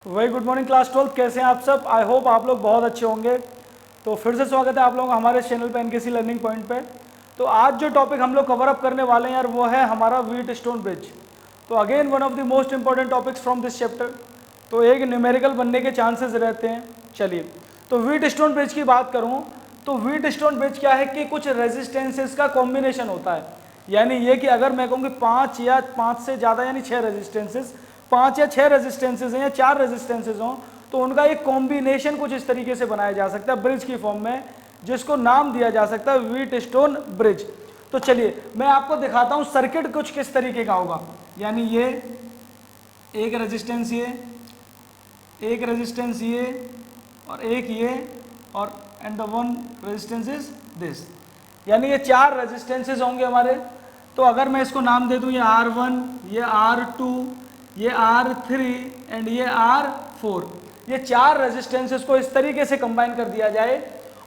Very good morning class 12। कैसे हैं आप सब? आई होप आप लोग बहुत अच्छे होंगे। तो फिर से स्वागत है आप लोगों का हमारे चैनल पे एनकेसी लर्निंग पॉइंट पे। तो आज जो टॉपिक हम लोग कवर अप करने वाले हैं यार वो है हमारा व्हीट स्टोन ब्रिज। तो again one of the most important topics from this chapter. तो एक न्यूमेरिकल बनने के चांसेस रहते हैं। चलिए, तो व्हीट स्टोन ब्रिज की बात करूँ तो व्हीट स्टोन ब्रिज क्या है कि कुछ रेजिस्टेंसेस का कॉम्बिनेशन होता है। यानी ये कि अगर मैं कहूँ कि 5 या 5 से ज़्यादा यानी 6 रेजिस्टेंसेस, 5 या 6 रेजिस्टेंसेज हैं या 4 रेजिस्टेंसेज हों तो उनका एक कॉम्बिनेशन कुछ इस तरीके से बनाया जा सकता है ब्रिज की फॉर्म में, जिसको नाम दिया जा सकता है व्हीट स्टोन ब्रिज। तो चलिए मैं आपको दिखाता हूं सर्किट कुछ किस तरीके का होगा। यानी ये एक रेजिस्टेंस, ये एक रेजिस्टेंस, ये और एक ये, और and the one resistance is this. यानी ये 4 रेजिस्टेंसेज होंगे हमारे। तो अगर मैं इसको नाम दे दूं, ये R1, ये R2, ये R3 एंड ये R4, ये 4 रेजिस्टेंसेस को इस तरीके से कंबाइन कर दिया जाए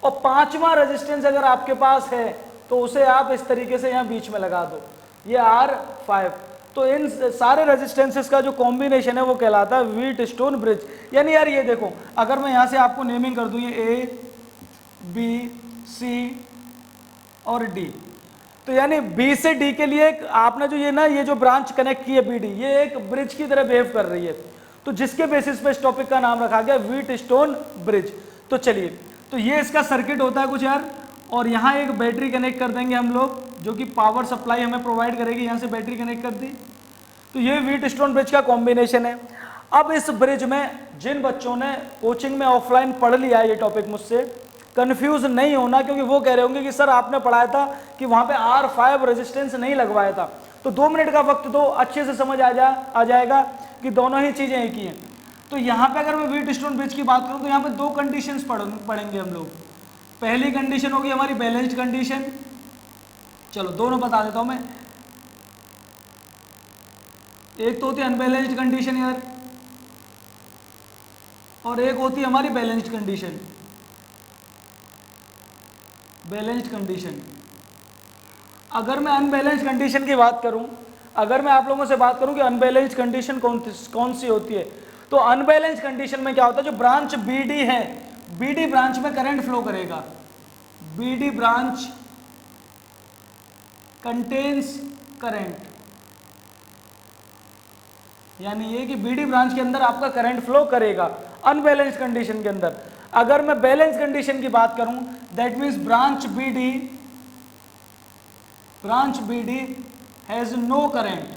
और 5वां रेजिस्टेंस अगर आपके पास है तो उसे आप इस तरीके से यहाँ बीच में लगा दो, ये R5। तो इन सारे रेजिस्टेंसेस का जो कॉम्बिनेशन है वो कहलाता है व्हीट स्टोन ब्रिज। यानी यार ये देखो, अगर मैं यहाँ से आपको नेमिंग कर दूँ, ये A, B, C और D, तो यानी B से D के लिए आपने जो ये जो ब्रांच कनेक्ट की है BD, ये एक ब्रिज की तरह बिहेव कर रही है। तो जिसके बेसिस पे इस टॉपिक का नाम रखा गया व्हीट स्टोन ब्रिज। तो चलिए, तो ये इसका सर्किट होता है कुछ यार, और यहाँ एक बैटरी कनेक्ट कर देंगे हम लोग जो कि पावर सप्लाई हमें प्रोवाइड करेगी। यहाँ से बैटरी कनेक्ट कर दी, तो ये व्हीट स्टोन ब्रिज का कॉम्बिनेशन है। अब इस ब्रिज में जिन बच्चों ने कोचिंग में ऑफलाइन पढ़ लिया है ये टॉपिक, मुझसे कंफ्यूज नहीं होना, क्योंकि वो कह रहे होंगे कि सर आपने पढ़ाया था कि वहां पे R5 रेजिस्टेंस नहीं लगवाया था। तो 2 मिनट का वक्त दो, अच्छे से समझ आ जाएगा कि दोनों ही चीजें एक ही हैं। तो यहाँ पे अगर मैं व्हीट स्टोन ब्रिज की बात करूँ तो यहाँ पे 2 कंडीशंस पढ़ेंगे हम लोग। पहली कंडीशन होगी हमारी बैलेंस्ड कंडीशन। चलो दोनों बता देता हूं मैं। एक तो होती है अनबैलेंस्ड कंडीशन यार, और एक होती है हमारी बैलेंस्ड कंडीशन। बैलेंस्ड कंडीशन, अगर मैं अनबैलेंस्ड कंडीशन की बात करूं, अगर मैं आप लोगों से बात करूं कि अनबैलेंस्ड कंडीशन कौन सी होती है, तो अनबैलेंस्ड कंडीशन में क्या होता है, जो ब्रांच BD है, BD ब्रांच में करंट फ्लो करेगा। BD ब्रांच कंटेन्स करंट, यानी ये कि BD ब्रांच के अंदर आपका करंट फ्लो करेगा अनबैलेंस्ड कंडीशन के अंदर। अगर मैं बैलेंस कंडीशन की बात करूं, that means branch BD has no current,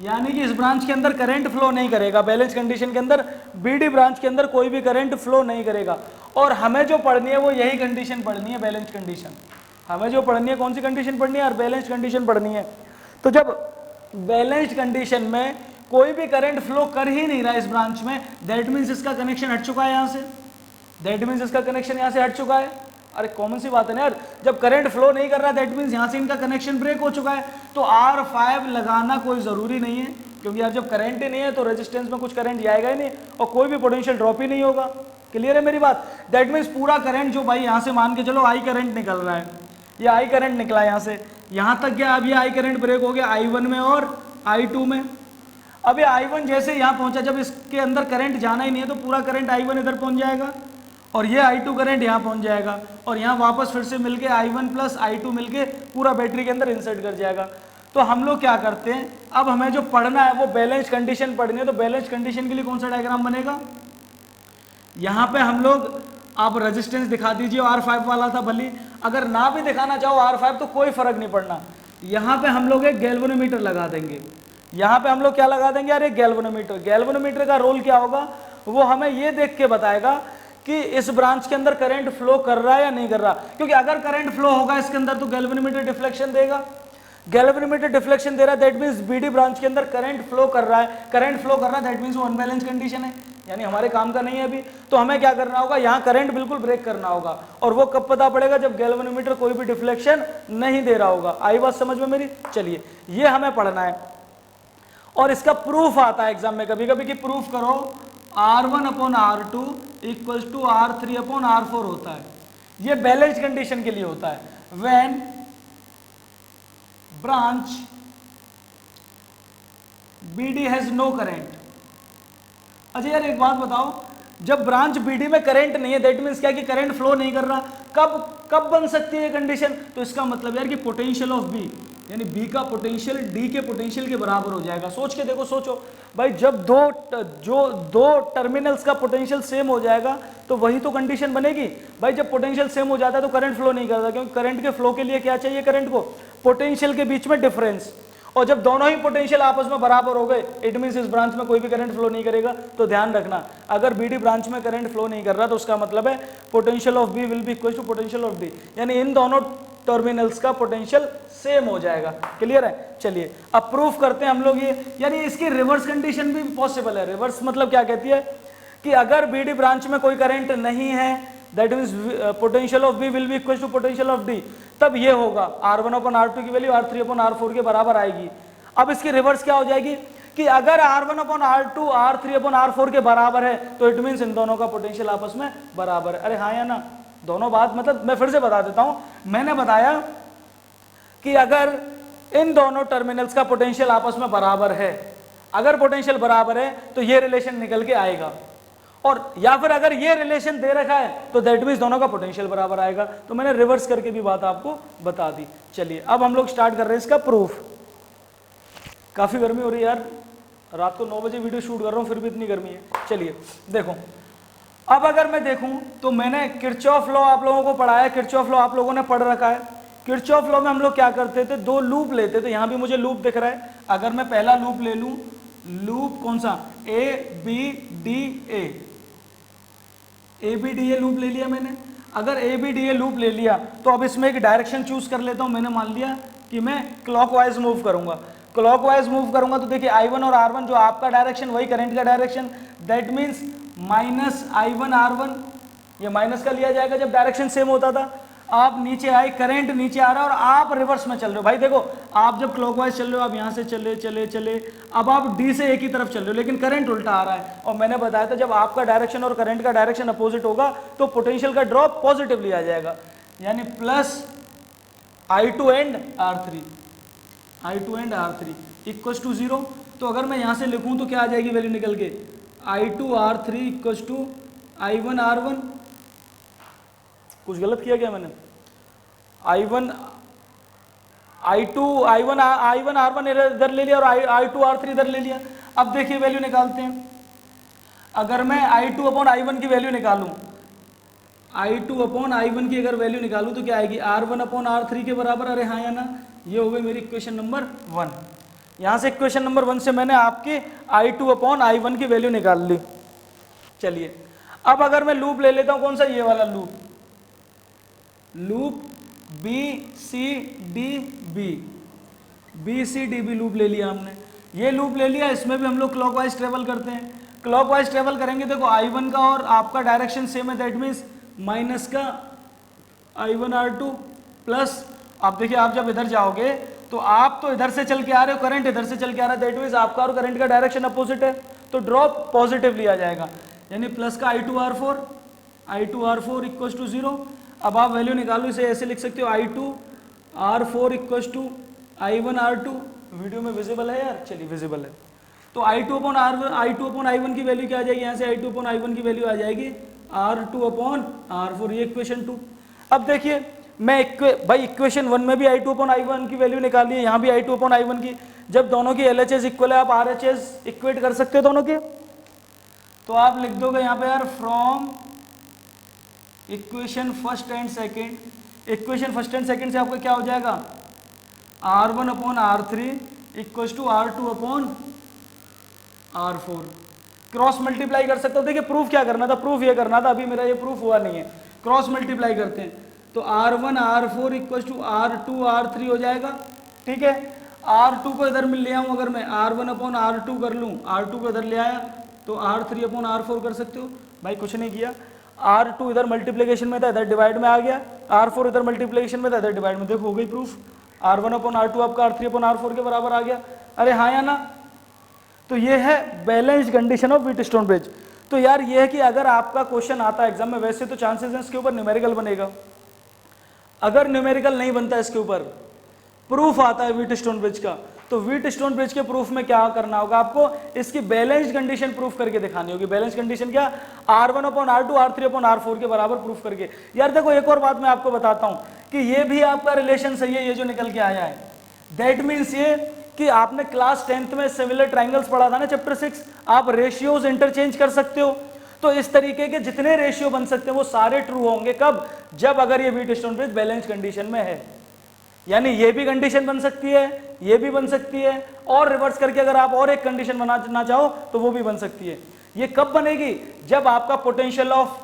यानी कि इस ब्रांच के अंदर करंट फ्लो नहीं करेगा। बैलेंस कंडीशन के अंदर BD ब्रांच के अंदर कोई भी करंट फ्लो नहीं करेगा। और हमें जो पढ़नी है वो यही कंडीशन पढ़नी है, बैलेंस कंडीशन। हमें जो पढ़नी है कौन सी कंडीशन पढ़नी है? और बैलेंस कंडीशन पढ़नी है। तो जब बैलेंस्ड कंडीशन में कोई भी करंट फ्लो कर ही नहीं रहा इस ब्रांच में, दैट मीन्स इसका कनेक्शन हट चुका है यहाँ से, दैट मीन्स इसका कनेक्शन यहाँ से हट चुका है। अरे कॉमन सी बात है ना यार, जब करंट फ्लो नहीं कर रहा दैट मीन्स यहाँ से इनका कनेक्शन ब्रेक हो चुका है। तो R5 लगाना कोई ज़रूरी नहीं है, क्योंकि यार जब करंट ही नहीं है तो रेजिस्टेंस में कुछ करंट जाएगा ही नहीं और कोई भी पोटेंशियल ड्रॉप ही नहीं होगा। क्लियर है मेरी बात? दैट मीन्स पूरा करंट जो भाई यहाँ से मान के चलो I करंट निकल रहा है, ये I करंट निकला है यहाँ से यहाँ तक, क्या अब ये I करंट ब्रेक हो गया I1 में और I2 में। अब ये I1 जैसे यहाँ पहुंचा, जब इसके अंदर करंट जाना ही नहीं है तो पूरा करंट I1 इधर पहुंच जाएगा और ये I2 करंट यहाँ पहुंच जाएगा और यहाँ वापस फिर से मिलके I1 प्लस I2 मिलके पूरा बैटरी के अंदर इंसर्ट कर जाएगा। तो हम लोग क्या करते हैं, अब हमें जो पढ़ना है वो बैलेंस कंडीशन पढ़नी है। तो बैलेंस कंडीशन के लिए कौन सा डायग्राम बनेगा? यहाँ पे हम लोग, आप रेजिस्टेंस दिखा दीजिए, R5 वाला था, भली अगर ना भी दिखाना चाहो R5 तो कोई फर्क नहीं पड़ना। यहाँ पे हम लोग एक गैल्वेनोमीटर लगा देंगे। यहाँ पे हम लोग क्या लगा देंगे यार? एक गैल्वेनोमीटर। गैल्वेनोमीटर का रोल क्या होगा, वो हमें ये देख के बताएगा कि इस ब्रांच के अंदर करंट फ्लो कर रहा है या नहीं कर रहा। क्योंकि अगर करंट फ्लो होगा इसके अंदर तो गैल्वेनोमीटर डिफ्लेक्शन देगा। गैल्वेनोमीटर डिफ्लेक्शन दे रहा है दैट मींस BD ब्रांच के अंदर करंट फ्लो कर रहा है। करंट फ्लो कर रहा है दैट मींस वो अनबैलेंस कंडीशन है, यानी हमारे काम का नहीं है अभी। तो हमें क्या करना होगा, यहाँ करंट बिल्कुल ब्रेक करना होगा। और वो कब पता पड़ेगा? जब गैल्वेनोमीटर कोई भी डिफ्लेक्शन नहीं दे रहा होगा। आई बात समझ में मेरी? चलिए, ये हमें पढ़ना है और इसका प्रूफ आता है एग्जाम में कभी कभी कि प्रूफ करो R1 upon R2 equals to R3 upon R4 होता है। ये बैलेंस कंडीशन के लिए होता है। When branch BD has no current, अच्छा यार एक बात बताओ, जब ब्रांच बीडी में करंट नहीं है, दैट मीन्स क्या कि करंट फ्लो नहीं कर रहा, कब कब बन सकती है कंडीशन? तो इसका मतलब यार कि पोटेंशियल ऑफ बी, यानी बी का पोटेंशियल डी के पोटेंशियल के बराबर हो जाएगा। सोच के देखो, सोचो भाई, जब दो टर्मिनल्स का पोटेंशियल सेम हो जाएगा तो वही तो कंडीशन बनेगी। भाई जब पोटेंशियल सेम हो जाता है तो करंट फ्लो नहीं करता, क्योंकि करंट के फ्लो के लिए क्या चाहिए? करंट को पोटेंशियल के बीच में डिफरेंस। और जब दोनों ही पोटेंशियल आपस में बराबर हो गए, इट मींस इस ब्रांच में कोई भी करंट फ्लो नहीं करेगा। तो ध्यान रखना, अगर बीडी ब्रांच में करंट फ्लो नहीं कर रहा तो उसका मतलब है potential of B will be equal to potential of D, यानी इन दोनों टर्मिनल्स का पोटेंशियल सेम हो जाएगा। क्लियर है? चलिए अब प्रूफ करते हैं हम लोग ये, यानी इसकी रिवर्स कंडीशन भी पॉसिबल है। रिवर्स मतलब क्या कहती है कि अगर बीडी ब्रांच में कोई करंट नहीं है, that means potential of B will be equal to potential of D, तब ये होगा R1/R2 की वैल्यू R3/R4 के बराबर आएगी। अब इसकी रिवर्स क्या हो जाएगी कि अगर R1/R2 R3/R4 के बराबर है तो इट मीन्स इन दोनों का पोटेंशियल आपस में बराबर है। अरे हाँ या ना? दोनों बात, मतलब मैं फिर से बता देता हूं, मैंने बताया कि अगर इन दोनों टर्मिनल्स का पोटेंशियल आपस में बराबर है, अगर पोटेंशियल बराबर है तो ये रिलेशन निकल के आएगा, और या फिर अगर ये रिलेशन दे रखा है तो दैट मींस दोनों का पोटेंशियल बराबर आएगा। तो मैंने रिवर्स करके भी बात आपको बता दी। चलिए अब हम लोग स्टार्ट कर रहे हैं इसका प्रूफ। काफी गर्मी हो रही है यार, रात को 9 बजे वीडियो शूट कर रहा हूं फिर भी इतनी गर्मी है। चलिए देखो, अब अगर मैं देखूं तो मैंने किरचॉफ लॉ आप लोगों को पढ़ाया, किरचॉफ लॉ आप लोगों ने पढ़ रखा है। किरचॉफ लॉ में हम लोग क्या करते थे? दो लूप लेते थे। यहां भी मुझे लूप दिख रहा है, अगर मैं पहला लूप ले लूं, लूप कौन सा? ABDA लूप ले लिया मैंने। अगर ABDA लूप ले लिया तो अब इसमें एक डायरेक्शन चूज कर लेता हूं। मैंने मान लिया कि मैं क्लॉकवाइज मूव करूंगा। क्लॉकवाइज मूव करूंगा तो देखिए I1 और R1 जो आपका डायरेक्शन वही करंट का direction, that means -I1 R1, ये माइनस का लिया जाएगा जब डायरेक्शन सेम होता था। आप नीचे आए, करंट नीचे आ रहा है और आप रिवर्स में चल रहे हो। भाई देखो, आप जब क्लॉकवाइज चल रहे हो, आप यहां से चले चले चले, अब आप डी से एक ही तरफ चल रहे हो लेकिन करंट उल्टा आ रहा है। और मैंने बताया था जब आपका डायरेक्शन और करंट का डायरेक्शन अपोजिट होगा तो पोटेंशियल का ड्रॉप पॉजिटिवली आ जाएगा, यानी plus I2 and R3 equal to 0। तो अगर मैं यहां से लिखूं तो क्या आ जाएगी वैल्यू निकल के? I2 R3 equal to I1 R1। कुछ गलत किया क्या मैंने? I1 R1 इधर ले लिया और I2 R3 इधर ले लिया। अब देखिए वैल्यू निकालते हैं। अगर मैं I2/I1 की वैल्यू निकालूं, I2/I1 की अगर वैल्यू निकालूं तो क्या आएगी? R1/R3 के बराबर। अरे हाँ या ना? ये हो गई मेरी इक्वेशन नंबर 1। यहां से इक्वेशन नंबर 1 से मैंने आपके I2/I1 की वैल्यू निकाल ली। चलिए अब अगर मैं लूप ले लेता हूं, कौन सा? ये वाला लूप BCDB लूप ले लिया हमने। ये लूप ले लिया, इसमें भी हम लोग क्लॉकवाइज ट्रेवल करते हैं। क्लॉकवाइज ट्रेवल करेंगे, देखो I1 का और आपका डायरेक्शन सेम है, दैट मीन्स माइनस का I1 R2 प्लस, आप देखिए आप जब इधर जाओगे तो आप तो इधर से चल के आ रहे हो, करंट इधर से चल के आ रहा है, दैट मीन्स आपका और करंट का डायरेक्शन अपोजिट है, तो ड्रॉप पॉजिटिवली आ जाएगा, यानी प्लस का I2 R4 इक्वल टू 0। अब आप वैल्यू निकालो, इसे ऐसे लिख सकते हो I2 R4 equal to I1 R2। Video में विजिबल है यार? चलिए विजिबल है। तो I2/I1 की वैल्यू क्या आ जाएगी? यहाँ से I2/I1 की वैल्यू आ जाएगी R2/R4, ये इक्वेशन 2। अब देखिए मैं भाई इक्वेशन 1 में भी I2/I1 की वैल्यू निकाली है, यहाँ भी I2/I1 की। जब दोनों की LHS इक्वल है, आप RHS इक्वेट कर सकते हो दोनों के। तो आप लिख दोगे यहाँ पे यार, from equation first and second, equation first and second से आपका क्या हो जाएगा? R1/R3 equal to R2/R4। Cross multiply कर सकते हो। देखिए प्रूफ क्या करना था? प्रूफ ये करना था, अभी मेरा ये प्रूफ हुआ नहीं है। क्रॉस मल्टीप्लाई करते हैं तो R1/R4 इक्वल टू R2/R3 हो जाएगा। ठीक है, R2 को इधर मिल ले आऊँ, अगर मैं R1/R2 कर लूँ, R2 को इधर ले आया तो R3/R4 कर सकते हो। भाई कुछ नहीं किया, R2 इधर मल्टीप्लिकेशन में था, इधर डिवाइड में आ गया, R4 इधर मल्टीप्लिकेशन में था, इधर डिवाइड में। देखो हो गई प्रूफ, R1/R2 आपका R3/R4 के बराबर आ गया। अरे हाँ या ना? तो ये है balanced condition of Wheatstone bridge. तो यार ये है कि अगर आपका क्वेश्चन आता है एग्जाम में, वैसे तो चांसेस हैं इसके ऊपर न्यूमेरिकल बनेगा, अगर न्यूमेरिकल नहीं बनता इसके ऊपर, प्रूफ आता है व्हीटस्टोन ब्रिज का, तो व्हीट स्टोन ब्रिज के प्रूफ में क्या करना होगा आपको, इसकी बैलेंस्ड कंडीशन प्रूफ करके दिखानी होगी। बैलेंस कंडीशन क्या, R1/R2 R3/R4 के बराबर प्रूफ करके। यार देखो एक और बात मैं आपको बताता हूं कि ये भी आपका रिलेशन सही है, ये जो निकल के आया है। दैट मीन्स ये कि आपने क्लास 10th में सिमिलर ट्राइंगल्स पढ़ा था ना, चैप्टर 6, आप रेशियोज इंटरचेंज कर सकते हो। तो इस तरीके के जितने रेशियो बन सकते हैं वो सारे ट्रू होंगे। कब, जब अगर ये wheat stone bridge balance condition में है। यानी ये भी कंडीशन बन सकती है, ये भी बन सकती है, और रिवर्स करके अगर आप और एक कंडीशन बनाना चाहो तो वो भी बन सकती है। ये कब बनेगी, जब आपका potential of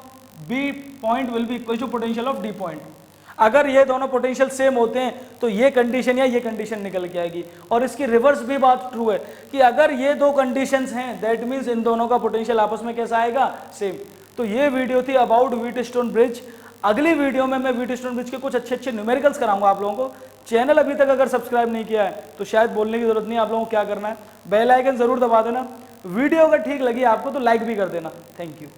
B point will be equal to potential of D point. अगर ये दोनों पोटेंशियल सेम होते हैं तो ये कंडीशन या ये कंडीशन निकल के आएगी। और इसकी रिवर्स भी बात ट्रू है कि अगर ये दो कंडीशंस हैं दैट मींस इन दोनों का पोटेंशियल आपस में कैसा आएगा, सेम। तो ये वीडियो थी अबाउट व्हीट स्टोन ब्रिज। अगली वीडियो में मैं व्हीट स्टोन ब्रिज के कुछ अच्छे अच्छे न्यूमेरिकल्स कराऊंगा आप लोगों को। चैनल अभी तक अगर सब्सक्राइब नहीं किया है तो शायद बोलने की जरूरत नहीं है, आप लोगों को क्या करना है, बेल आइकन जरूर दबा देना। वीडियो अगर ठीक लगी आपको तो लाइक भी कर देना। Thank you.